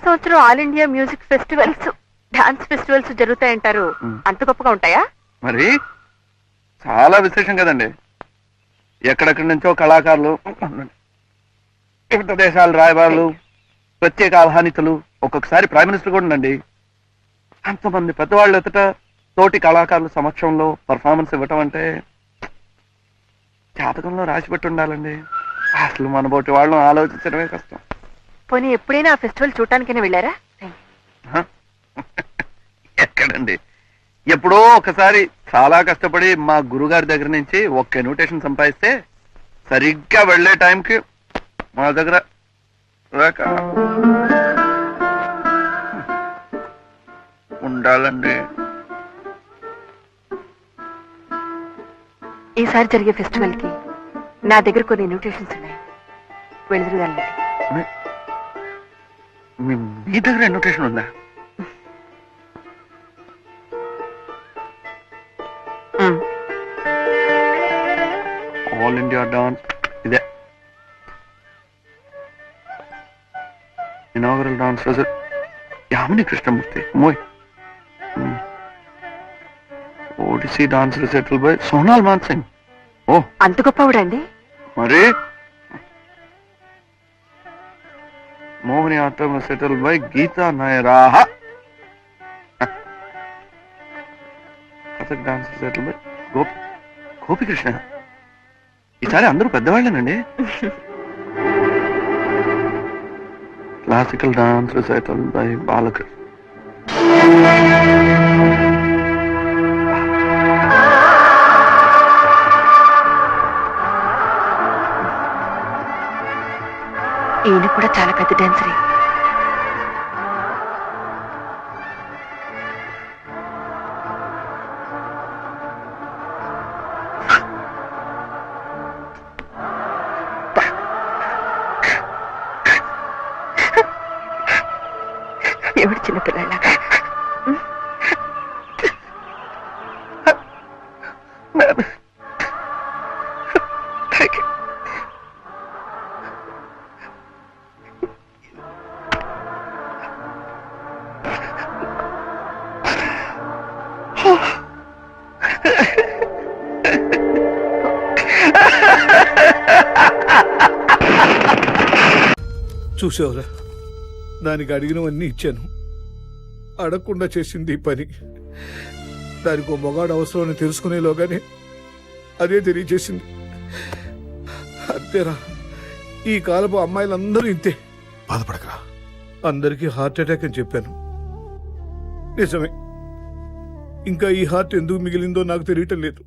సంవత్సరం all India music festivals, dance festivals జరుగుతాయంటారు. అంత గొప్పగా ఉంటాయా? మరి చాలా విశేషం కదండి. ఎక్కడెక్కడి నుంచో కళాకారులు, వివిధ దేశాల రాయబారులు, ప్రత్యేక ఆహ్వానితులు, ఒక్కొక్కసారి ప్రైమ్ మినిస్టర్ కూడా ఉండండి. అంతమంది పెద్దవాళ్ళు ఎదుట తోటి కళాకారుల సమక్షంలో పర్ఫార్మెన్స్ ఇవ్వటం అంటే జాతకంలో రాసిపెట్టి ఉండాలండి. అసలు మన బోటి వాళ్ళని ఆలోచించడమే కష్టం. పోనీ ఎప్పుడైనా ఆ ఫెస్టివల్ చూడటానికైనా వెళ్ళారా? ఎక్కడండి, ఎప్పుడో ఒకసారి చాలా కష్టపడి మా గురుగారి దగ్గర నుంచి ఒక్క ఇన్విటేషన్ సంపాదిస్తే సరిగ్గా వెళ్లే టైంకి మా దగ్గర ఉండాలండి. ఈసారి జరిగే ఫెస్టివల్ కి నా దగ్గర కొన్ని ఇన్విటేషన్స్ ఉన్నాయి, వెళ్తురుగాలండి. మీ దగ్గర ఇన్విటేషన్ ఉందా? ఆల్ ఇండియా డాన్స్, ఇదే inaugural dance result, Yamini Krishnamurthy. మోయ్ Odissi dance recital by Sonal Mansingh. ఓ, అంత గొప్పవాడండి. మరి మోహిని ఆటం రిసైటల్ బై గీతా నయరాహ. Kathak dance recital by Gopikrishna. ఈసారి అందరూ పెద్దవాళ్ళేనండి. Classical dance recital by Balakrishna. ఈయన కూడా చాలా పెద్ద డాన్సరే. ఎవడు చిన్నపిల్లలాగా? చూసావురా, దానికి అడిగినవన్నీ ఇచ్చాను. అడగకుండా చేసింది ఈ పని. దానికి ఓ మొగాడు అవసరం అని తెలుసుకునేలోగానే అదే తెలియజేసింది. అంతేరా, ఈ కాలపు అమ్మాయిలందరూ ఇంతే. బాధపడకరా. అందరికీ హార్ట్ అటాక్ అని చెప్పాను. నిజమే, ఇంకా ఈ హార్ట్ ఎందుకు మిగిలిందో నాకు తెలియటం లేదు.